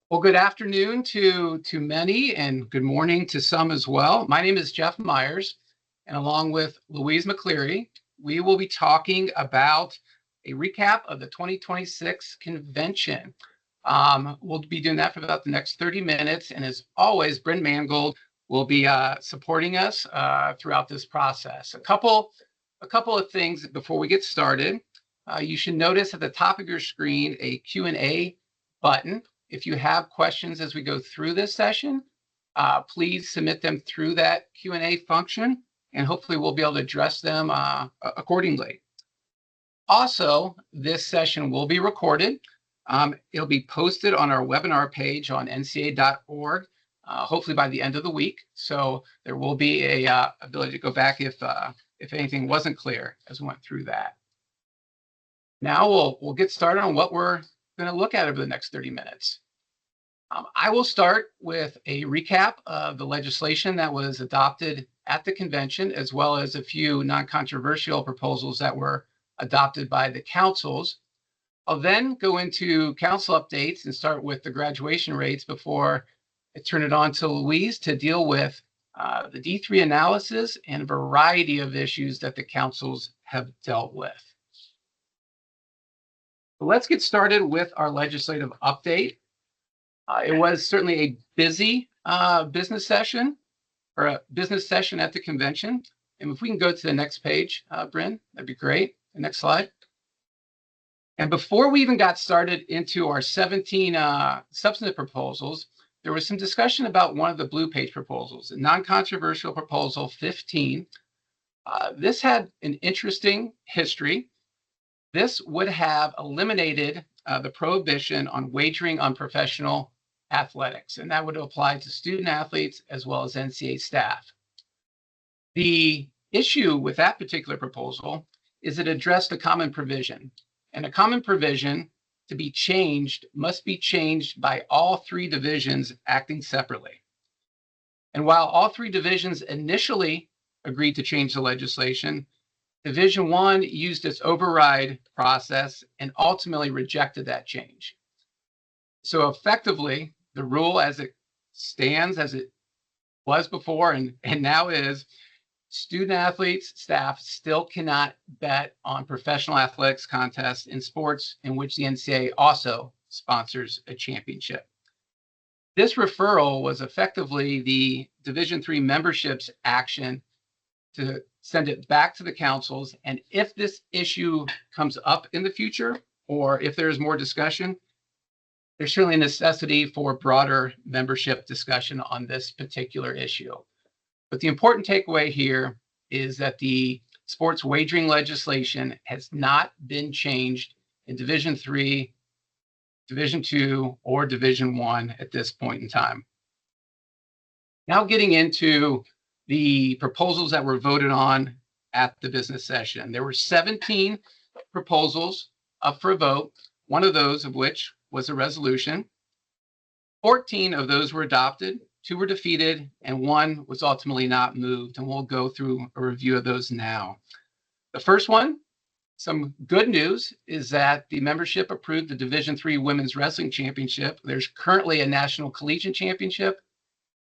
Well, good afternoon to many, and good morning to some as well. My name is Jeff Myers, and along with Louise McCleary, we will be talking about a recap of the 2026 convention. We'll be doing that for about the next 30 minutes, and as always, Bryn Mangold will be supporting us throughout this process. A couple of things before we get started. You should notice at the top of your screen a Q&A button. If you have questions as we go through this session, please submit them through that Q&A function, and hopefully we'll be able to address them accordingly. Also, this session will be recorded. It'll be posted on our webinar page on nca.org, hopefully by the end of the week. So there will be a ability to go back if anything wasn't clear as we went through that. Now we'll get started on what we're going to look at over the next 30 minutes. I will start with a recap of the legislation that was adopted at the convention, as well as a few non-controversial proposals that were adopted by the councils. I'll then go into council updates and start with the graduation rates before I turn it on to Louise to deal with the D3 analysis and a variety of issues that the councils have dealt with. Let's get started with our legislative update. It was certainly a busy business session at the convention. And if we can go to the next page, Bryn, that'd be great. The next slide. And before we even got started into our 17 substantive proposals, there was some discussion about one of the blue page proposals, a non-controversial proposal 15. This had an interesting history. This would have eliminated the prohibition on wagering on professional athletics, and that would apply to student athletes as well as NCAA staff. The issue with that particular proposal is it addressed a common provision, and a common provision to be changed must be changed by all three divisions acting separately. And while all three divisions initially agreed to change the legislation, Division 1 used its override process and ultimately rejected that change. So effectively, the rule as it stands, as it was before and now is, student athletes, staff still cannot bet on professional athletics contests in sports in which the NCAA also sponsors a championship. This referral was effectively the Division 3 membership's action to send it back to the councils. And if this issue comes up in the future, or if there's more discussion, there's certainly a necessity for broader membership discussion on this particular issue. But the important takeaway here is that the sports wagering legislation has not been changed in Division 3, Division 2, or Division 1 at this point in time. Now getting into the proposals that were voted on at the business session. There were 17 proposals up for a vote, one of those of which was a resolution. 14 of those were adopted, 2 were defeated, and 1 was ultimately not moved. And we'll go through a review of those now. The first one, some good news, is that the membership approved the Division 3 Women's Wrestling Championship. There's currently a National Collegiate Championship.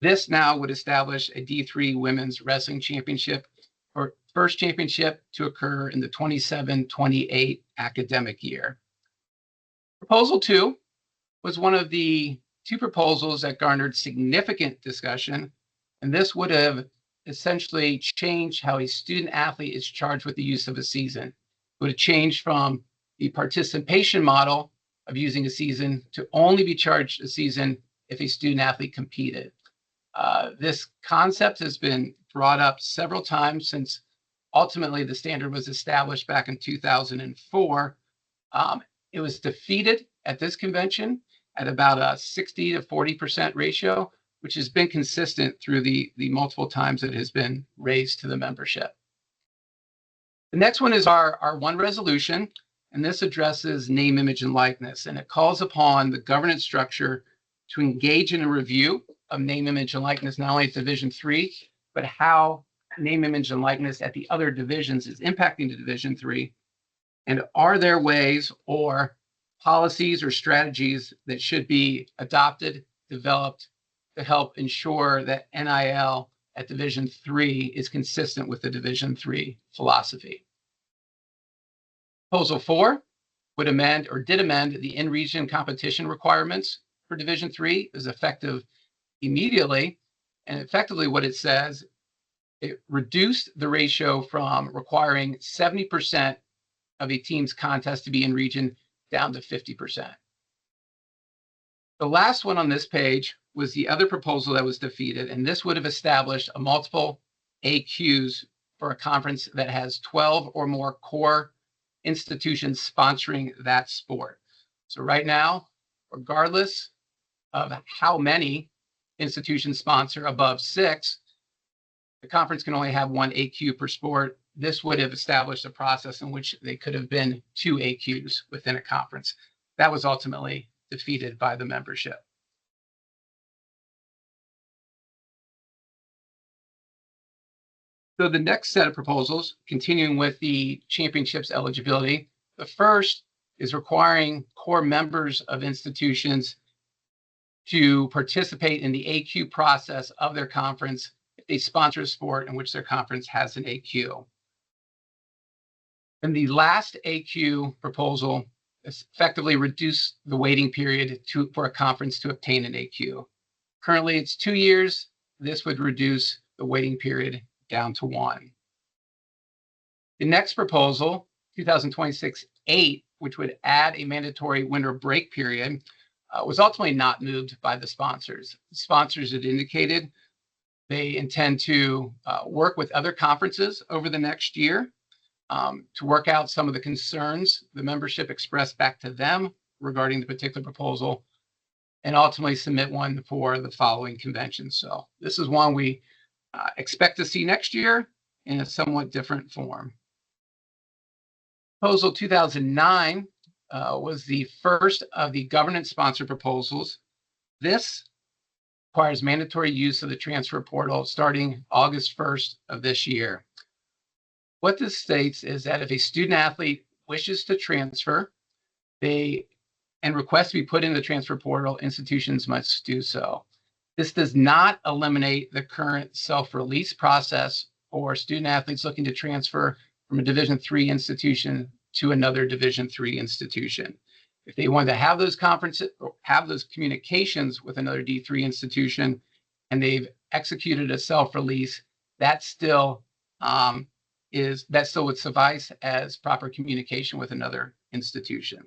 This now would establish a D3 Women's Wrestling Championship, or first championship to occur in the 27-28 academic year. Proposal 2 was one of the 2 proposals that garnered significant discussion, and this would have essentially changed how a student athlete is charged with the use of a season. It would have changed from the participation model of using a season to only be charged a season if a student athlete competed. This concept has been brought up several times since ultimately the standard was established back in 2004. It was defeated at this convention at about a 60 to 40% ratio, which has been consistent through the multiple times it has been raised to the membership. The next one is our one resolution, and this addresses name, image, and likeness, and it calls upon the governance structure to engage in a review of name, image, and likeness, not only at Division 3, but how name, image, and likeness at the other divisions is impacting the Division 3. And are there ways or policies or strategies that should be adopted, developed to help ensure that NIL at Division III is consistent with the Division III philosophy. Proposal 4 would amend or did amend the in-region competition requirements for Division III. Is effective immediately, and effectively what it says, it reduced the ratio from requiring 70% of a team's contest to be in region down to 50%. The last one on this page was the other proposal that was defeated, and this would have established a multiple AQs for a conference that has 12 or more core institutions sponsoring that sport. So right now, regardless of how many institutions sponsor above 6, the conference can only have 1 AQ per sport. This would have established a process in which they could have been 2 AQs within a conference. That was ultimately defeated by the membership. So the next set of proposals, continuing with the championships eligibility, the first is requiring core members of institutions to participate in the AQ process of their conference if they sponsor a sport in which their conference has an AQ. And the last AQ proposal effectively reduced the waiting period for a conference to obtain an AQ. Currently, it's 2 years. This would reduce the waiting period down to 1. The next proposal, 2026-8, which would add a mandatory winter break period, was ultimately not moved by the sponsors. The sponsors had indicated they intend to work with other conferences over the next year to work out some of the concerns the membership expressed back to them regarding the particular proposal, and ultimately submit one for the following convention. So this is one we expect to see next year in a somewhat different form. Proposal 2009 was the first of the governance-sponsored proposals. This requires mandatory use of the transfer portal starting August 1st of this year. What this states is that if a student athlete wishes to transfer, and request to be put in the transfer portal, institutions must do so. This does not eliminate the current self-release process for student athletes looking to transfer from a Division III institution to another Division III institution. If they want to have those conferences or have those communications with another D3 institution and they've executed a self-release, that still would suffice as proper communication with another institution.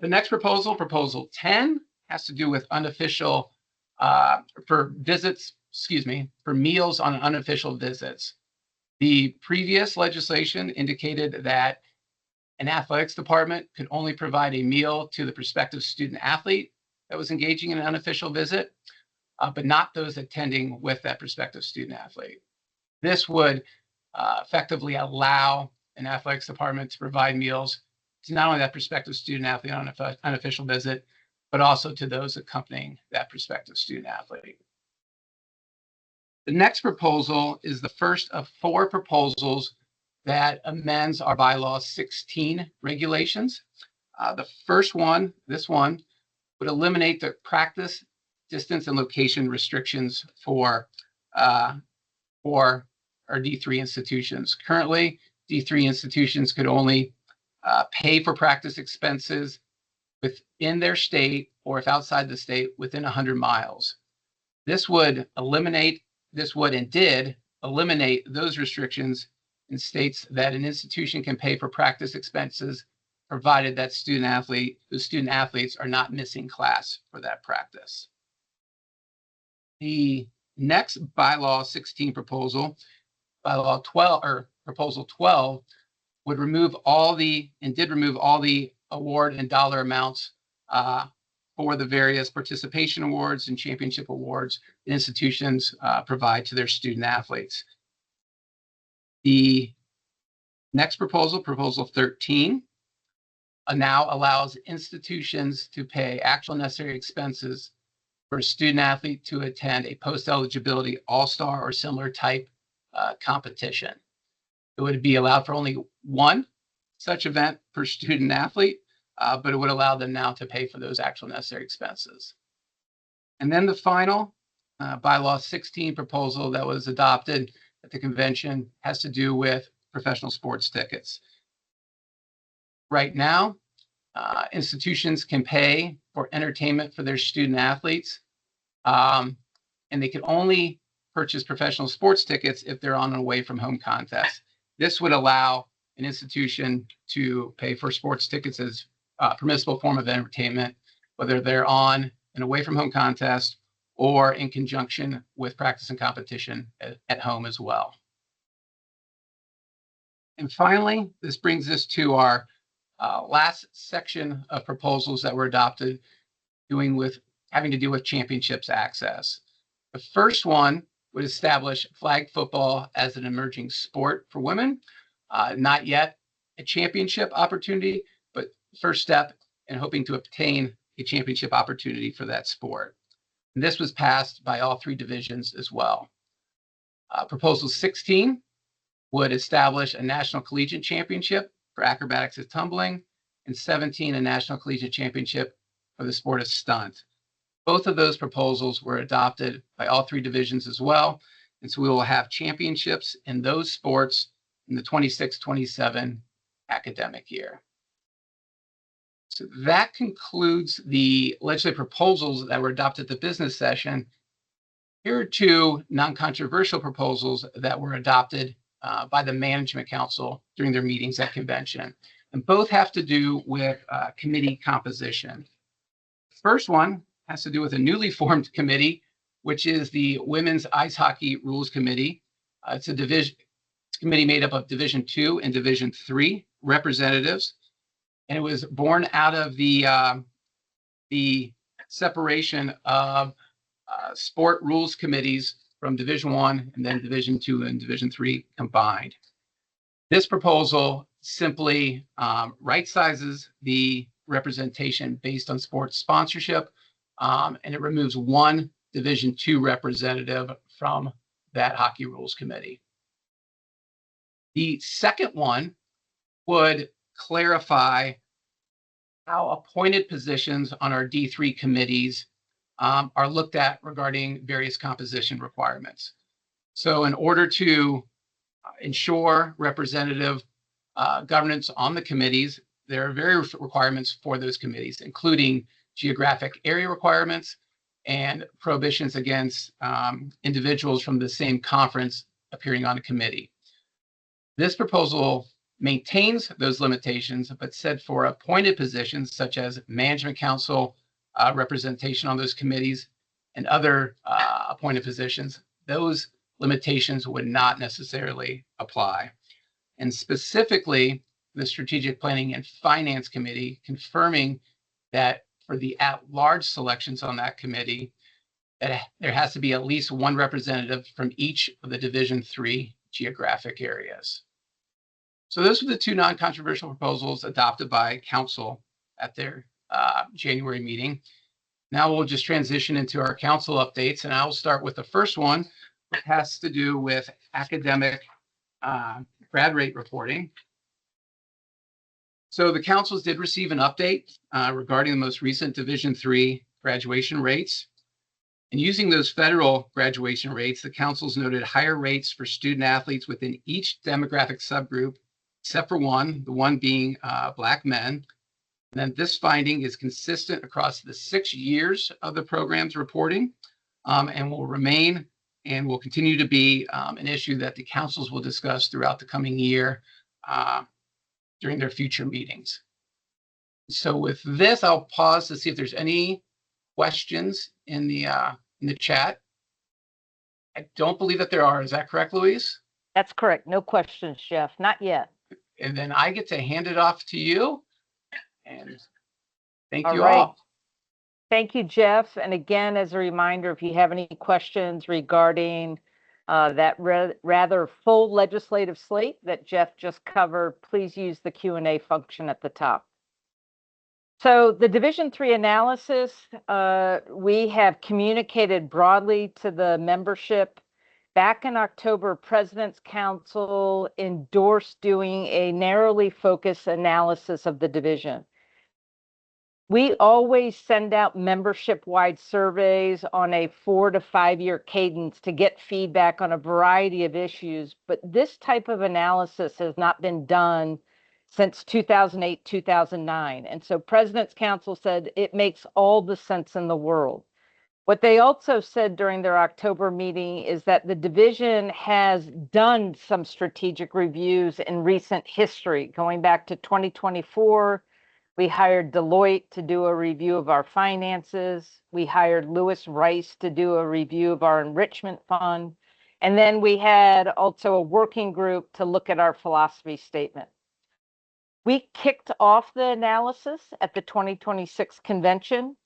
The next proposal, Proposal 10, has to do with unofficial for meals on unofficial visits. The previous legislation indicated that an athletics department could only provide a meal to the prospective student athlete that was engaging in an unofficial visit, but not those attending with that prospective student athlete. This would effectively allow an athletics department to provide meals to not only that prospective student athlete on an unofficial visit, but also to those accompanying that prospective student athlete. The next proposal is the first of 4 proposals that amends our bylaw 16 regulations. The first one, this one, would eliminate the practice, distance, and location restrictions for our D3 institutions. Currently, D3 institutions could only pay for practice expenses within their state, or if outside the state, within 100 miles. This would eliminate and did eliminate those restrictions and states that an institution can pay for practice expenses provided that student athletes are not missing class for that practice. The next bylaw 16 proposal, bylaw 12 or proposal 12, would remove all the award and dollar amounts for the various participation awards and championship awards that institutions provide to their student athletes. The next proposal, Proposal 13, now allows institutions to pay actual necessary expenses for a student athlete to attend a post-eligibility all-star or similar type competition. It would be allowed for only one such event per student athlete, but it would allow them now to pay for those actual necessary expenses. And then the final bylaw 16 proposal that was adopted at the convention has to do with professional sports tickets. Right now, institutions can pay for entertainment for their student athletes, and they can only purchase professional sports tickets if they're on an away from home contest. This would allow an institution to pay for sports tickets as a permissible form of entertainment, whether they're on an away from home contest or in conjunction with practice and competition at home as well. And finally, this brings us to our last section of proposals that were adopted having to do with championships access. The first one would establish flag football as an emerging sport for women. Not yet a championship opportunity, but first step in hoping to obtain a championship opportunity for that sport. And this was passed by all three divisions as well. Proposal 16 would establish a national collegiate championship for acrobatics and tumbling, and 17 a national collegiate championship for the sport of stunt. Both of those proposals were adopted by all three divisions as well. And so we will have championships in those sports in the 26-27 academic year. So that concludes the legislative proposals that were adopted at the business session. Here are two non-controversial proposals that were adopted by the Management Council during their meetings at convention. And both have to do with committee composition. The first one has to do with a newly formed committee, which is the Women's Ice Hockey Rules Committee. It's a committee made up of Division II and Division III representatives. And it was born out of the separation of sport rules committees from Division I and then Division II and Division III combined. This proposal simply right sizes the representation based on sports sponsorship, and it removes one Division II representative from that hockey rules committee. The second one would clarify how appointed positions on our D3 committees are looked at regarding various composition requirements. So in order to ensure representative governance on the committees, there are various requirements for those committees, including geographic area requirements and prohibitions against individuals from the same conference appearing on a committee. This proposal maintains those limitations, but said for appointed positions such as management council representation on those committees and other appointed positions, those limitations would not necessarily apply. And specifically, the Strategic Planning and Finance Committee confirming that for the at-large selections on that committee, that there has to be at least one representative from each of the Division III geographic areas. So those were the two non-controversial proposals adopted by council at their January meeting. Now we'll just transition into our council updates, and I will start with the first one, which has to do with academic grad rate reporting. So the councils did receive an update regarding the most recent Division III graduation rates. And using those federal graduation rates, the councils noted higher rates for student athletes within each demographic subgroup, except for one, the one being Black men. And then this finding is consistent across the 6 years of the program's reporting, and will remain and will continue to be an issue that the councils will discuss throughout the coming year during their future meetings. So with this, I'll pause to see if there's any questions in the chat. I don't believe that there are. Is that correct, Louise? That's correct. No questions, Jeff. Not yet. And then I get to hand it off to you. And thank you right. all. Thank you, Jeff. And again, as a reminder, if you have any questions regarding that rather full legislative slate that Jeff just covered, please use the Q&A function at the top. So the Division III analysis, we have communicated broadly to the membership. Back in October, President's Council endorsed doing a narrowly focused analysis of the division. We always send out membership-wide surveys on a 4 to 5 year cadence to get feedback on a variety of issues, but this type of analysis has not been done since 2008, 2009. And so President's Council said it makes all the sense in the world. What they also said during their October meeting is that the division has done some strategic reviews in recent history. Going back to 2024, we hired Deloitte to do a review of our finances. We hired Lewis Rice to do a review of our enrichment fund. And then we had also a working group to look at our philosophy statement. We kicked off the analysis at the 2026 convention.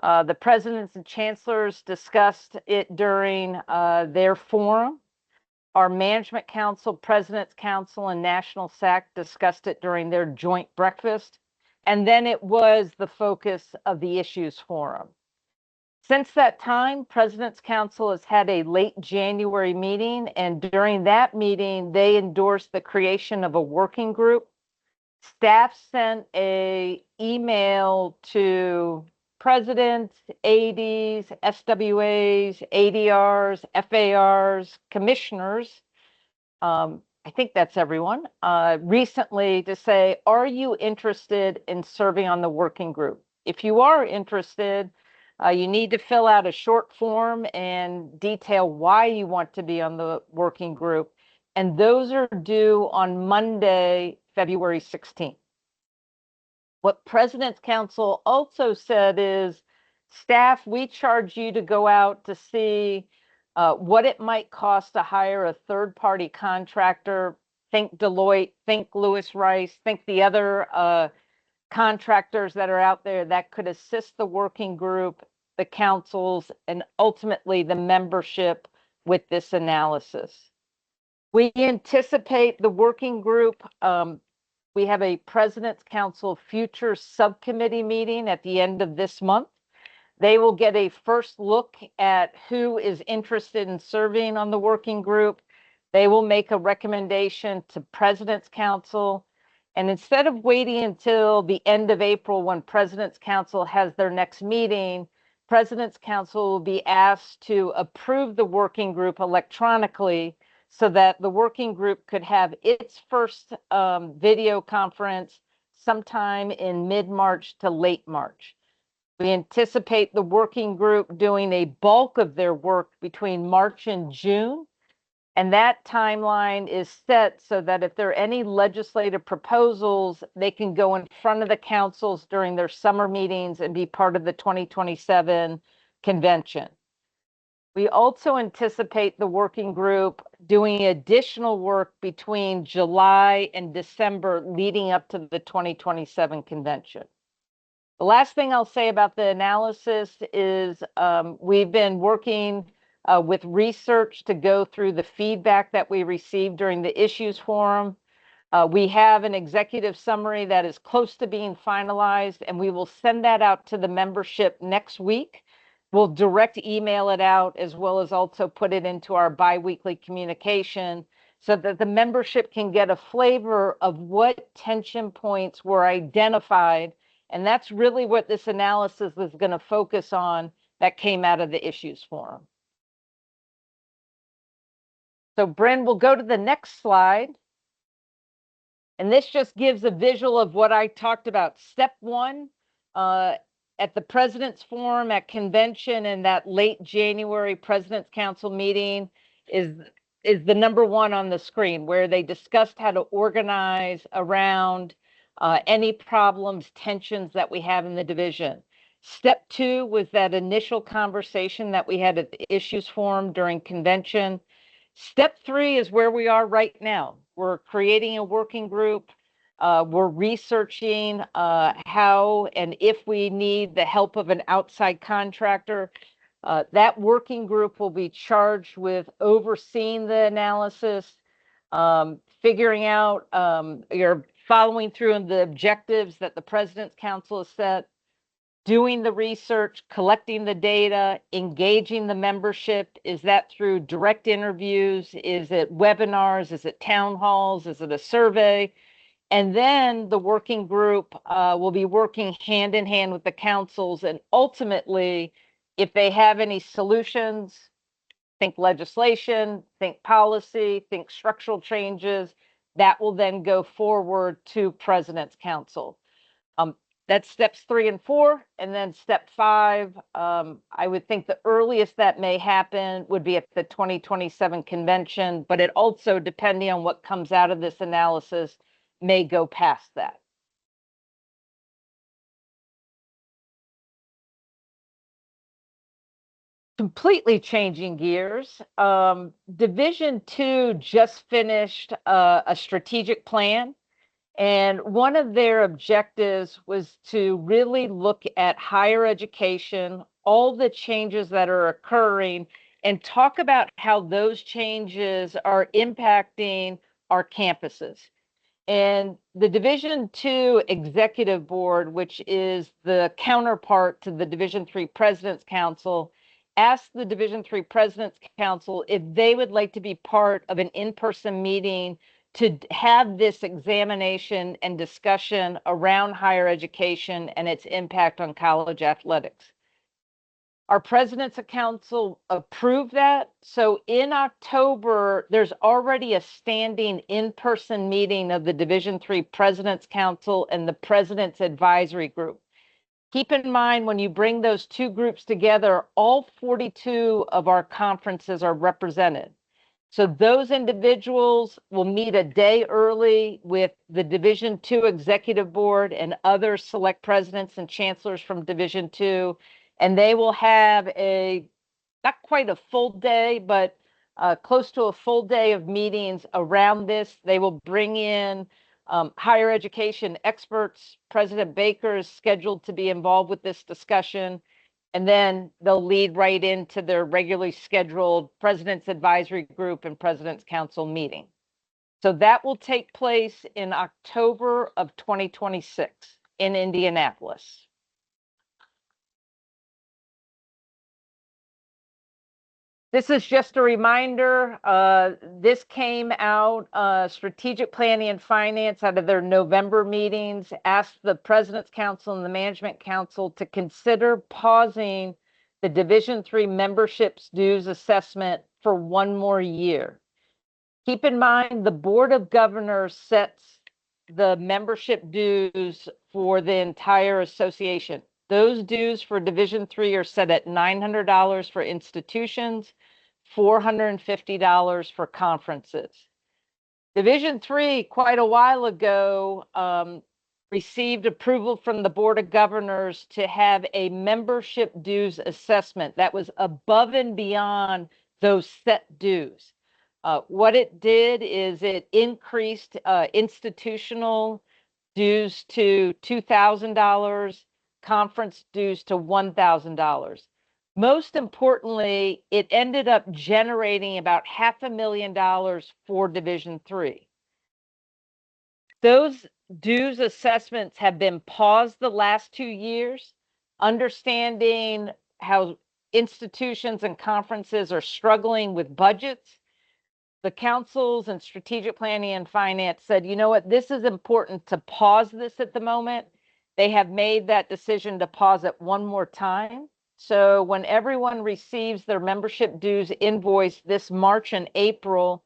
The presidents and chancellors discussed it during their forum. Our Management Council, President's Council, and National SAC discussed it during their joint breakfast. And then it was the focus of the Issues Forum. Since that time, President's Council has had a late January meeting, and during that meeting, they endorsed the creation of a working group. Staff sent an email to presidents, ADs, SWAs, ADRs, FARs, commissioners, I think that's everyone, recently to say, are you interested in serving on the working group? If you are interested, you need to fill out a short form and detail why you want to be on the working group. And those are due on Monday, February 16th. What President's Council also said is, staff, we charge you to go out to see what it might cost to hire a third-party contractor. Think Deloitte, think Lewis Rice, think the other contractors that are out there that could assist the working group, the councils, and ultimately the membership with this analysis. We anticipate the working group. We have a President's Council Future Subcommittee meeting at the end of this month. They will get a first look at who is interested in serving on the working group. They will make a recommendation to President's Council. And instead of waiting until the end of April when President's Council has their next meeting, President's Council will be asked to approve the working group electronically so that the working group could have its first video conference sometime in mid-March to late March. We anticipate the working group doing a bulk of their work between March and June. And that timeline is set so that if there are any legislative proposals, they can go in front of the councils during their summer meetings and be part of the 2027 convention. We also anticipate the working group doing additional work between July and December leading up to the 2027 convention. The last thing I'll say about the analysis is we've been working with research to go through the feedback that we received during the Issues Forum. We have an executive summary that is close to being finalized, and we will send that out to the membership next week. We'll direct email it out as well as also put it into our biweekly communication so that the membership can get a flavor of what tension points were identified. And that's really what this analysis is going to focus on that came out of the Issues Forum. So Bryn, we'll go to the next slide. And this just gives a visual of what I talked about. Step one, at the President's Forum, at convention, and that late January President's Council meeting is the number one on the screen, where they discussed how to organize around any problems, tensions that we have in the division. Step two was that initial conversation that we had at the Issues Forum during convention. Step three is where we are right now. We're creating a working group. We're researching how and if we need the help of an outside contractor. That working group will be charged with overseeing the analysis, figuring out, you're following through on the objectives that the President's Council has set, doing the research, collecting the data, engaging the membership. Is that through direct interviews? Is it webinars? Is it town halls? Is it a survey? And then the working group will be working hand in hand with the councils. And ultimately, if they have any solutions, think legislation, think policy, think structural changes, that will then go forward to President's Council. That's steps 3 and 4. And then step 5, I would think the earliest that may happen would be at the 2027 convention, but it also, depending on what comes out of this analysis, may go past that. Completely changing gears. Division 2 just finished a strategic plan. And one of their objectives was to really look at higher education, all the changes that are occurring, and talk about how those changes are impacting our campuses. And the Division 2 Executive Board, which is the counterpart to the Division 3 President's Council, asked the Division 3 President's Council if they would like to be part of an in-person meeting to have this examination and discussion around higher education and its impact on college athletics. Our President's Council approved that. So in October, there's already a standing in-person meeting of the Division 3 President's Council and the President's Advisory Group. Keep in mind, when you bring those two groups together, all 42 of our conferences are represented. So those individuals will meet a day early with the Division 2 Executive Board and other select presidents and chancellors from Division 2, and they will have not quite a full day, but close to a full day of meetings around this. They will bring in higher education experts. President Baker is scheduled to be involved with this discussion. And then they'll lead right into their regularly scheduled President's Advisory Group and President's Council meeting. So that will take place in October of 2026 in Indianapolis. This is just a reminder. This came out, Strategic Planning and Finance, out of their November meetings, asked the President's Council and the Management Council to consider pausing the Division 3 memberships dues assessment for one more year. Keep in mind, the Board of Governors sets the membership dues for the entire association. Those dues for Division 3 are set at $900 for institutions, $450 for conferences. Division 3, quite a while ago, received approval from the Board of Governors to have a membership dues assessment that was above and beyond those set dues. What it did is it increased institutional dues to $2,000, conference dues to $1,000. Most importantly, it ended up generating about $500,000 for Division 3. Those dues assessments have been paused the last 2 years, understanding how institutions and conferences are struggling with budgets. The councils and strategic planning and finance said, you know what, this is important to pause this at the moment. They have made that decision to pause it one more time. So when everyone receives their membership dues invoice this March and April,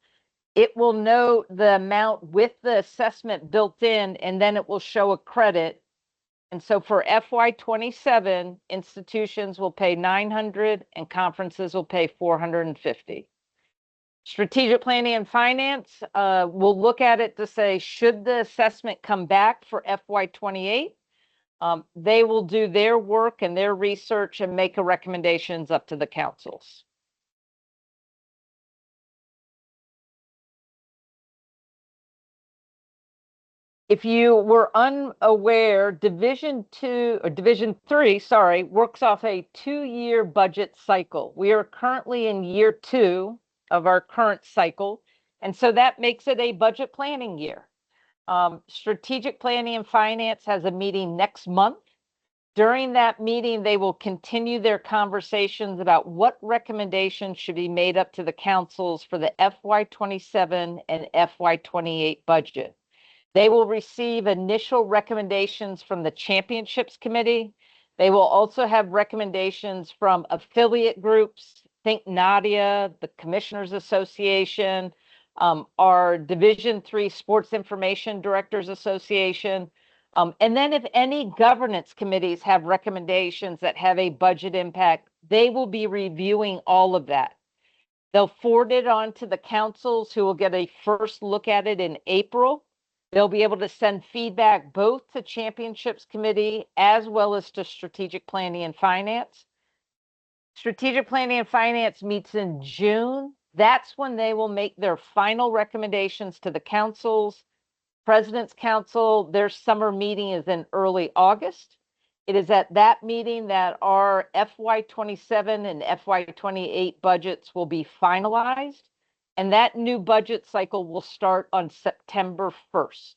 it will note the amount with the assessment built in, and then it will show a credit. And so for FY27, institutions will pay $900 and conferences will pay $450. Strategic Planning and Finance will look at it to say, should the assessment come back for FY28? They will do their work and their research and make recommendations up to the councils. If you were unaware, Division 3, works off a 2-year budget cycle. We are currently in year 2 of our current cycle, and so that makes it a budget planning year. Strategic Planning and Finance has a meeting next month. During that meeting, they will continue their conversations about what recommendations should be made up to the councils for the FY27 and FY28 budget. They will receive initial recommendations from the Championships Committee. They will also have recommendations from affiliate groups. Think Nadia, the Commissioners Association, our Division III Sports Information Directors Association. And then if any governance committees have recommendations that have a budget impact, they will be reviewing all of that. They'll forward it on to the councils who will get a first look at it in April. They'll be able to send feedback both to Championships Committee as well as to Strategic Planning and Finance. Strategic Planning and Finance meets in June. That's when they will make their final recommendations to the councils. President's Council, their summer meeting is in early August. It is at that meeting that our FY27 and FY28 budgets will be finalized, and that new budget cycle will start on September 1st.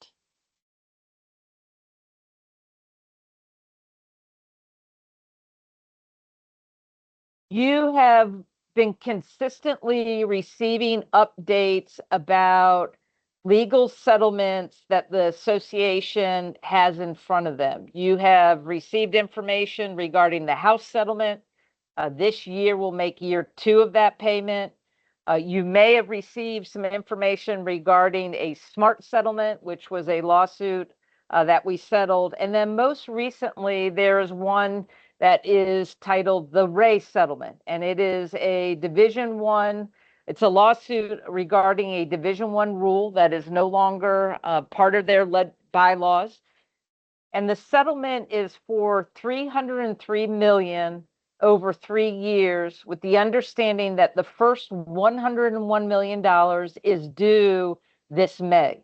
You have been consistently receiving updates about legal settlements that the association has in front of them. You have received information regarding the House settlement. This year will make year 2 of that payment. You may have received some information regarding a SMART settlement, which was a lawsuit that we settled. And then most recently, there is one that is titled the Ray settlement, and it is a Division I. It's a lawsuit regarding a Division I rule that is no longer part of their bylaws. And the settlement is for $303 million over 3 years, with the understanding that the first $101 million is due this May.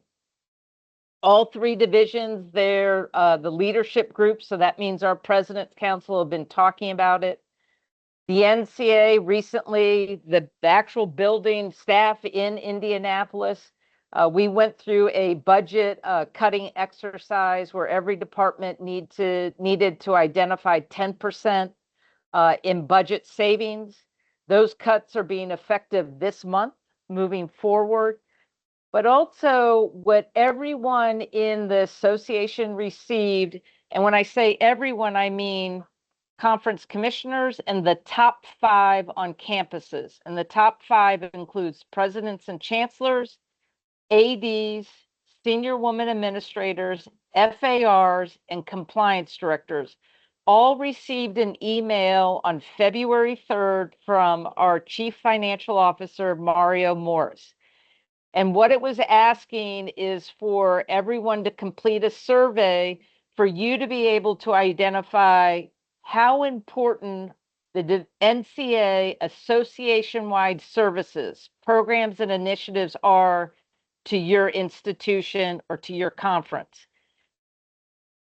All 3 divisions, they're the leadership group, so that means our President's Council have been talking about it. The NCA recently, the actual building staff in Indianapolis, we went through a budget cutting exercise where every department needed to identify 10% in budget savings. Those cuts are being effective this month, moving forward. But also what everyone in the association received, and when I say everyone, I mean conference commissioners and the top 5 on campuses. And the top 5 includes presidents and chancellors, ADs, senior women administrators, FARs, and compliance directors. All received an email on February 3rd from our Chief Financial Officer, Mario Morris. And what it was asking is for everyone to complete a survey for you to be able to identify how important the NCA association-wide services, programs, and initiatives are to your institution or to your conference.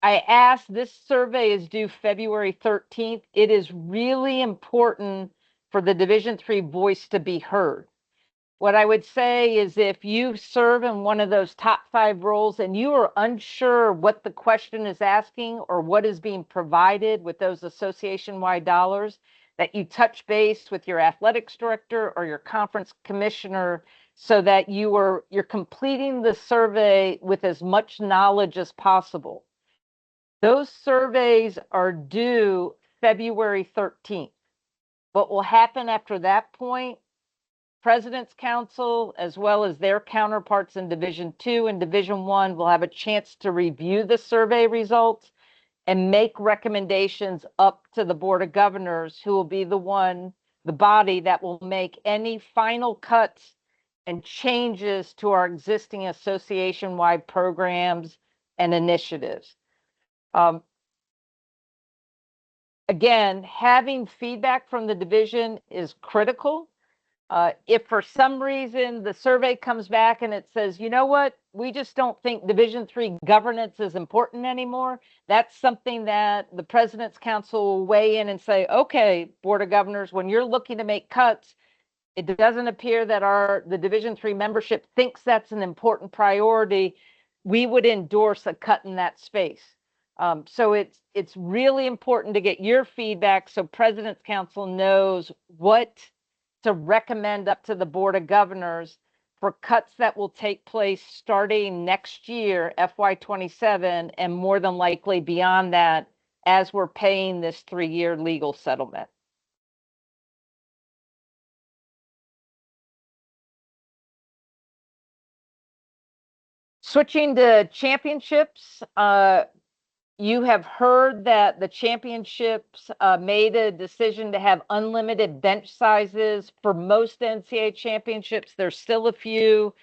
I asked, this survey is due February 13th. It is really important for the Division III voice to be heard. What I would say is if you serve in one of those top 5 roles and you are unsure what the question is asking or what is being provided with those association-wide dollars, that you touch base with your athletics director or your conference commissioner so that you're completing the survey with as much knowledge as possible. Those surveys are due February 13th. What will happen after that point, President's Council, as well as their counterparts in Division II and Division I, will have a chance to review the survey results and make recommendations up to the Board of Governors, who will be the body that will make any final cuts and changes to our existing association-wide programs and initiatives. Again, having feedback from the division is critical. If for some reason the survey comes back and it says, you know what, we just don't think Division III governance is important anymore, that's something that the President's Council will weigh in and say, okay, Board of Governors, when you're looking to make cuts, it doesn't appear that the Division III membership thinks that's an important priority. We would endorse a cut in that space. So it's really important to get your feedback so President's Council knows what to recommend up to the Board of Governors for cuts that will take place starting next year, FY27, and more than likely beyond that as we're paying this 3-year legal settlement. Switching to championships, you have heard that the championships made a decision to have unlimited bench sizes for most NCAA championships. There's still a few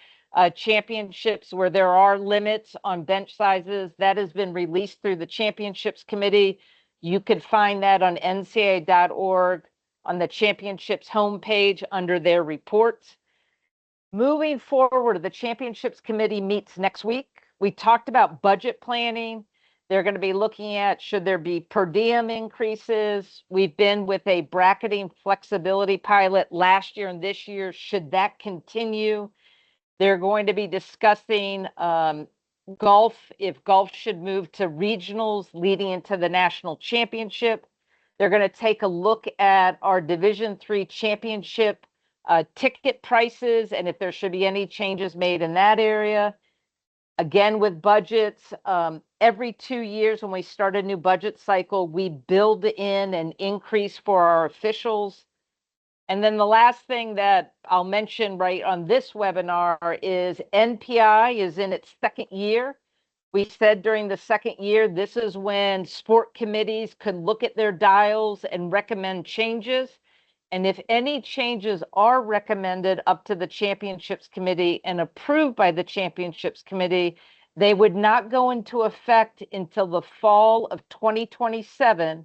championships where there are limits on bench sizes. That has been released through the championships committee. You can find that on ncaa.org on the championships homepage under their reports. Moving forward, the championships committee meets next week. We talked about budget planning. They're going to be looking at, should there be per diem increases? We've been with a bracketing flexibility pilot last year and this year. Should that continue? They're going to be discussing golf, if golf should move to regionals leading into the national championship. They're going to take a look at our Division III championship ticket prices and if there should be any changes made in that area. Again, with budgets, every 2 years when we start a new budget cycle, we build in an increase for our officials. And then the last thing that I'll mention right on this webinar is NPI is in its second year. We said during the second year, this is when sport committees could look at their dials and recommend changes. And if any changes are recommended up to the championships committee and approved by the championships committee, they would not go into effect until the fall of 2027,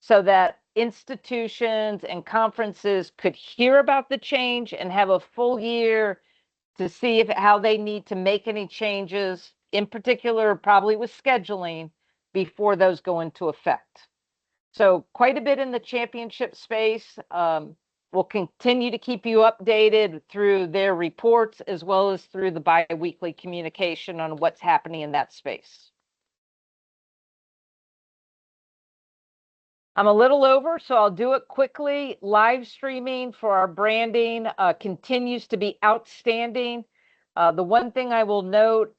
so that institutions and conferences could hear about the change and have a full year to see how they need to make any changes, in particular, probably with scheduling, before those go into effect. So quite a bit in the championship space. We'll continue to keep you updated through their reports as well as through the bi-weekly communication on what's happening in that space. I'm a little over, so I'll do it quickly. Live streaming for our branding continues to be outstanding. The one thing I will note,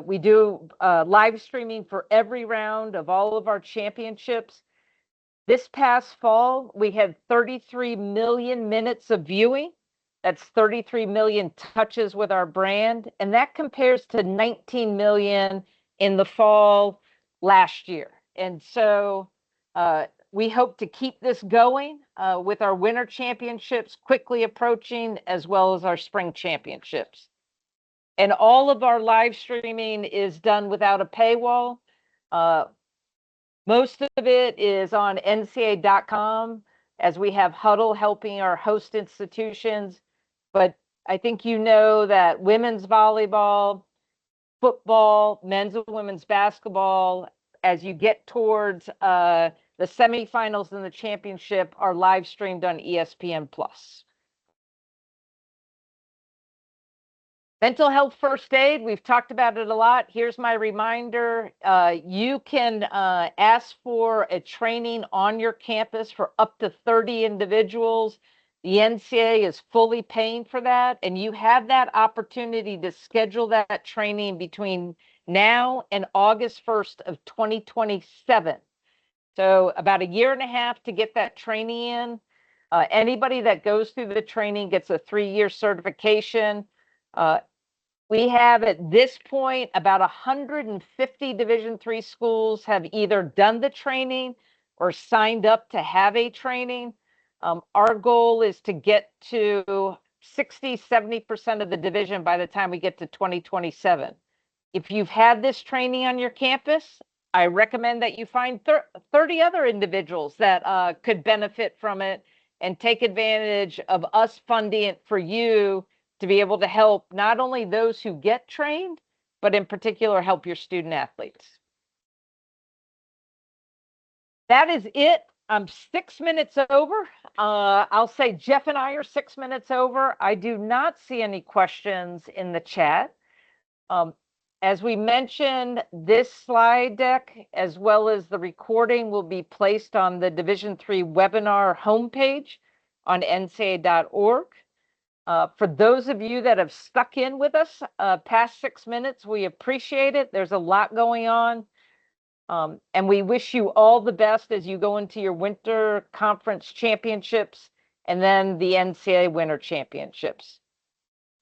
we do live streaming for every round of all of our championships. This past fall, we had 33 million minutes of viewing. That's 33 million touches with our brand. And that compares to 19 million in the fall last year. And so we hope to keep this going with our winter championships quickly approaching, as well as our spring championships. And all of our live streaming is done without a paywall. Most of it is on ncaa.com, as we have Huddle helping our host institutions. But I think you know that women's volleyball, football, men's and women's basketball, as you get towards the semifinals and the championship, are live streamed on ESPN+. Mental health first aid, we've talked about it a lot. Here's my reminder. You can ask for a training on your campus for up to 30 individuals. The NCAA is fully paying for that, and you have that opportunity to schedule that training between now and August 1st of 2027. So about a year and a half to get that training in. Anybody that goes through the training gets a 3-year certification. We have at this point about 150 Division III schools have either done the training or signed up to have a training. Our goal is to get to 60-70% of the division by the time we get to 2027. If you've had this training on your campus, I recommend that you find 30 other individuals that could benefit from it and take advantage of us funding it for you to be able to help not only those who get trained, but in particular, help your student athletes. That is it. I'm 6 minutes over. I'll say Jeff and I are 6 minutes over. I do not see any questions in the chat. As we mentioned, this slide deck, as well as the recording, will be placed on the Division III webinar homepage on ncaa.org. For those of you that have stuck in with us past 6 minutes, we appreciate it. There's a lot going on. And we wish you all the best as you go into your winter conference championships and then the NCAA winter championships.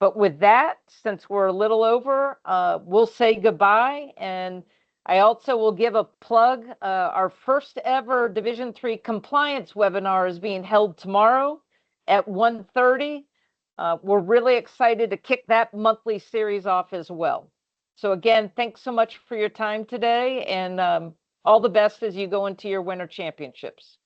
But with that, since we're a little over, we'll say goodbye. And I also will give a plug. Our first ever Division III compliance webinar is being held tomorrow at 1:30. We're really excited to kick that monthly series off as well. So again, thanks so much for your time today, and all the best as you go into your winter championships.